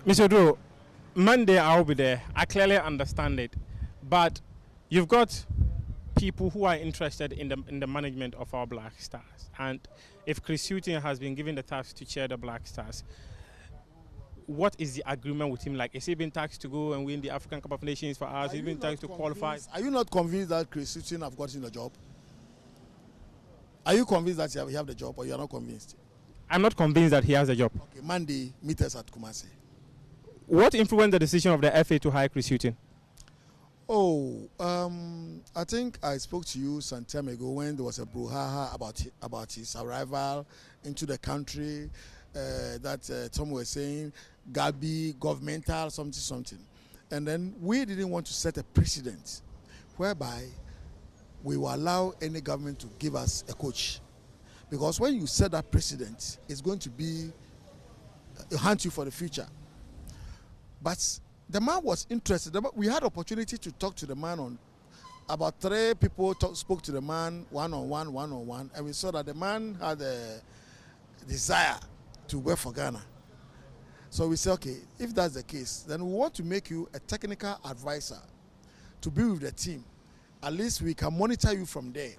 Mr. Drew, Monday I'll be there. I clearly understand it, but you've got people who are interested in the management of our Black Stars, and if Chris Hughton has been given the task to chair the Black Stars, what is the agreement with him like? Is he being tasked to go and win the African Cup of Nations for us? Is he being tasked to qualify? Are you not convinced that Chris Hughton have gotten the job? Are you convinced that he have the job, or you are not convinced? I'm not convinced that he has a job. Okay, Monday, meet us at Kumasi. What influenced the decision of the FA to hire Chris Hughton? I think I spoke to you some time ago when there was a brouhaha about his arrival into the country. That some were saying Gabi, governmental, something. And then we didn't want to set a precedent whereby we will allow any government to give us a coach. Because when you set that precedent, it's going to be haunt you for the future. But the man was interested. We had opportunity to talk to the man on about 3 people spoke to the man one-on-one, and we saw that the man had a desire to work for Ghana. So we said, okay, if that's the case, then we want to make you a technical advisor to be with the team. At least we can monitor you from there.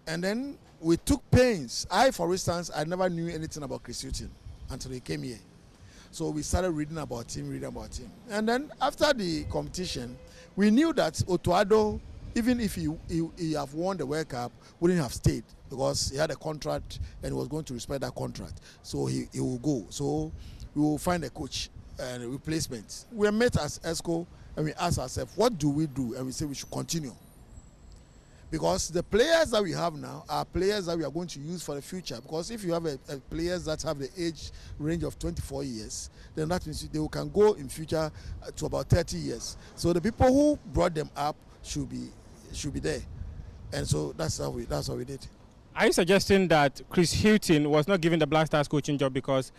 And then we took pains. For instance, I never knew anything about Chris Hughton until he came here. So we started reading about him. And then after the competition, we knew that Otto Addo, even if he have won the World Cup, wouldn't have stayed because he had a contract and he was going to respect that contract. So he will go. So we will find a coach and a replacement. We met as ESCO and we asked ourselves, what do we do? And we said we should continue. Because the players that we have now are players that we are going to use for the future. Because if you have a players that have the age range of 24 years, then that means they can go in future to about 30 years. So the people who brought them up should be there. And so that's how we did. Are you suggesting that Chris Hughton was not given the Black Stars coaching job because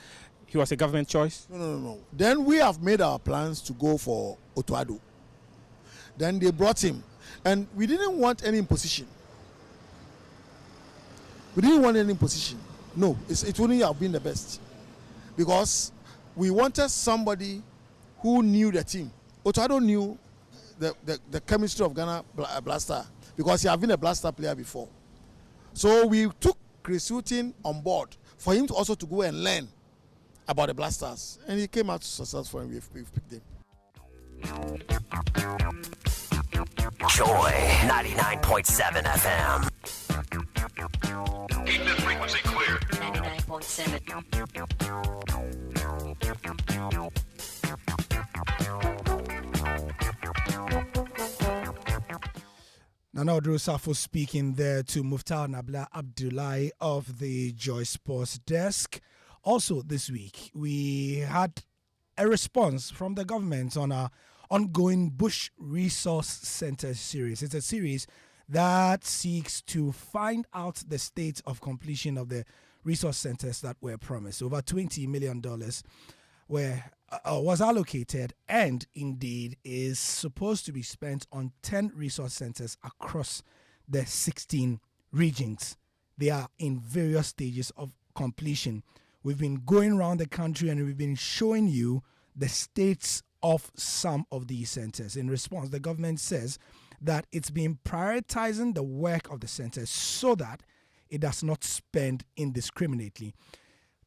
he was a government choice? No. Then we have made our plans to go for Otto Addo. Then they brought him. And we didn't want any imposition. No, it wouldn't have been the best. Because we wanted somebody who knew the team. Otto Addo knew the chemistry of Ghana Blaster because he had been a Blaster player before. So we took Chris Hughton on board for him to also to go and learn about the Blasters. And he came out successful and we've picked him. Joy 99.7 FM. Keep this frequency clear. 99.7. Nana Odro Safo speaking there to Muftar Nabla Abdullahi of the Joy Sports Desk. Also this week, we had a response from the government on our ongoing Bush Resource Center series. It's a series that seeks to find out the state of completion of the resource centers that were promised. Over $20 million was allocated and indeed is supposed to be spent on 10 resource centers across the 16 regions. They are in various stages of completion. We've been going around the country and we've been showing you the states of some of these centers. In response, the government says that it's been prioritizing the work of the centers so that it does not spend indiscriminately.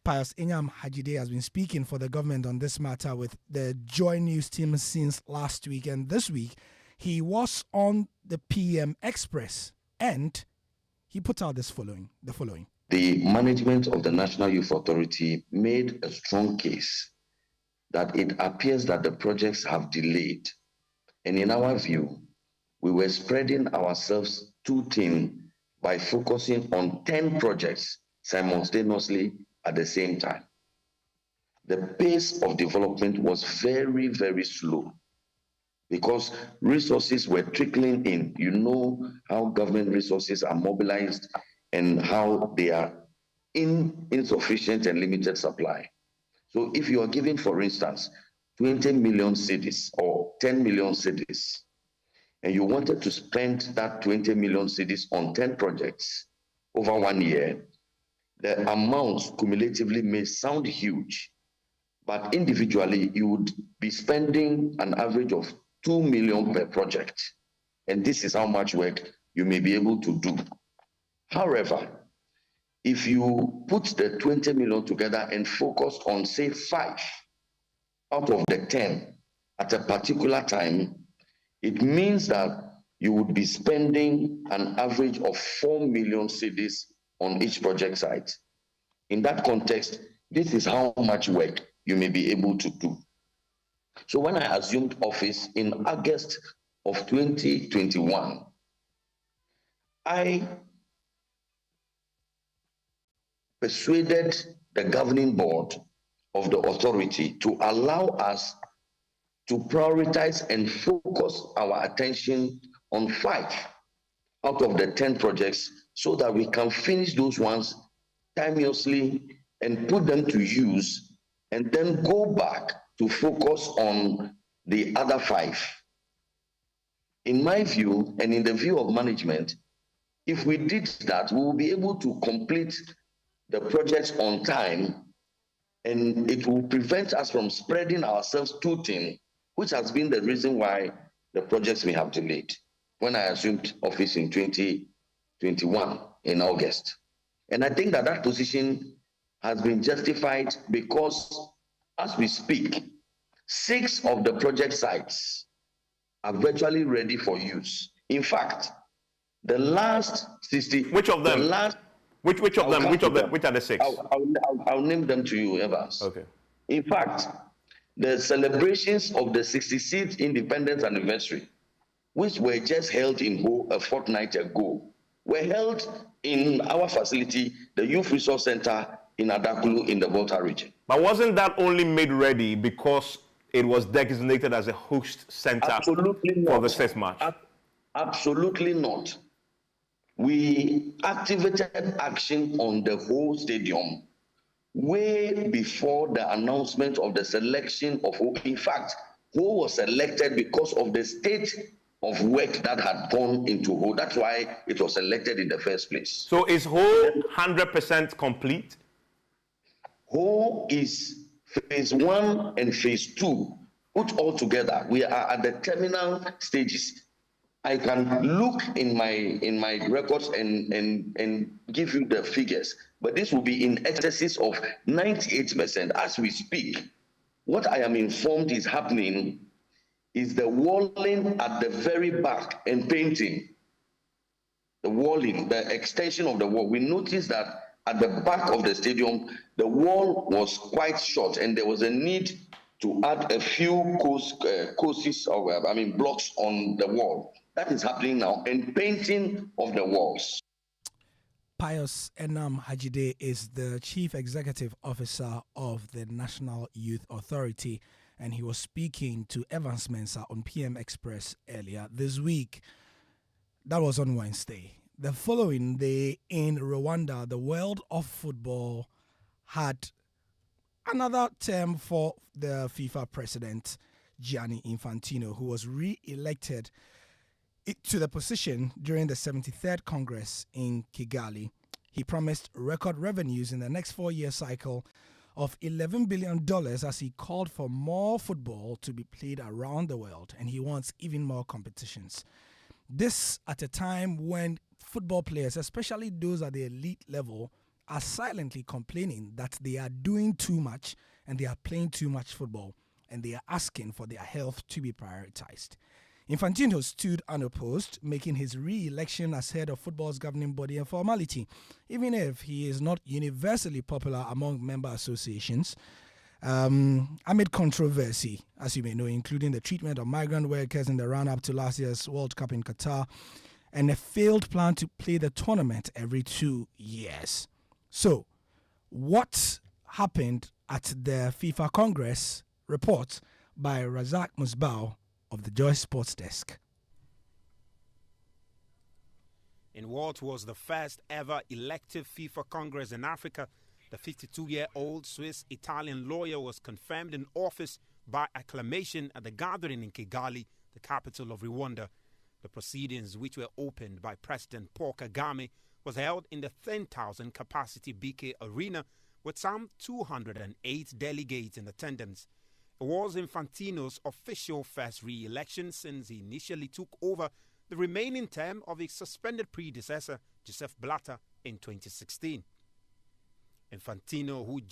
Pius Inyam Hajide has been speaking for the government on this matter with the Joy News team since last week, and this week he was on the PM Express and he put out the following. The management of the National Youth Authority made a strong case that it appears that the projects have delayed. And in our view, we were spreading ourselves too thin by focusing on 10 projects simultaneously at the same time. The pace of development was very, very slow because resources were trickling in. You know how government resources are mobilized and how they are in insufficient and limited supply. So if you are giving, for instance, 20 million cedis or 10 million cedis, and you wanted to spend that 20 million cedis on 10 projects over 1 year, the amounts cumulatively may sound huge, but individually, you would be spending an average of 2 million per project. And this is how much work you may be able to do. However, if you put the 20 million together and focus on, say, 5 out of the 10 at a particular time, it means that you would be spending an average of 4 million cedis on each project site. In that context, this is how much work you may be able to do. So when I assumed office in August of 2021, I persuaded the governing board of the authority to allow us to prioritize and focus our attention on 5 out of the 10 projects so that we can finish those ones timeously and put them to use, and then go back to focus on the other 5. In my view, and in the view of management, if we did that, we will be able to complete the projects on time, and it will prevent us from spreading ourselves too thin, which has been the reason why the projects may have delayed when I assumed office in 2021 in August. And I think that that position has been justified because, as we speak, 6 of the project sites are virtually ready for use. In fact, the last 60... Which of them? Which of them? Which are the 6? I'll name them to you, Evans. Okay. In fact, the celebrations of the 66th independence anniversary, which were just held in Ho a fortnight ago, were held in our facility, the Youth Resource Center in Adakulu in the Volta region. But wasn't that only made ready because it was designated as a host center for the 6th March? Absolutely not. We activated action on the whole stadium way before the announcement of the selection of Ho. In fact, Ho was selected because of the state of work that had gone into Ho. That's why it was selected in the first place. So is Ho 100% complete? Ho is phase 1 and phase 2 put all together. We are at the terminal stages. I can look in my records and give you the figures, but this will be in excess of 98% as we speak. What I am informed is happening is the walling at the very back and painting. The walling, the extension of the wall. We noticed that at the back of the stadium, the wall was quite short and there was a need to add a few courses of, blocks on the wall. That is happening now, and painting of the walls. Pius Enam Hajide is the Chief Executive Officer of the National Youth Authority, and he was speaking to Evans Mensah on PM Express earlier this week. That was on Wednesday. The following day in Rwanda, the world of football had another term for the FIFA president, Gianni Infantino, who was re-elected to the position during the 73rd Congress in Kigali. He promised record revenues in the next 4-year cycle of $11 billion as he called for more football to be played around the world, and he wants even more competitions. This at a time when football players, especially those at the elite level, are silently complaining that they are doing too much and they are playing too much football, and they are asking for their health to be prioritized. Infantino stood unopposed, making his re-election as head of football's governing body a formality, even if he is not universally popular among member associations. Amid controversy, as you may know, including the treatment of migrant workers in the run-up to last year's World Cup in Qatar, and a failed plan to play the tournament every 2 years. So, what happened at the FIFA Congress? Report by Razak Musbao of the Joy Sports Desk. In what was the first ever elective FIFA Congress in Africa, the 52-year-old Swiss-Italian lawyer was confirmed in office by acclamation at the gathering in Kigali, the capital of Rwanda. The proceedings, which were opened by President Paul Kagame, was held in the 10,000 capacity BK Arena with some 208 delegates in attendance. It was Infantino's official first re-election since he initially took over the remaining term of his suspended predecessor, Joseph Blatter, in 2016. Infantino, who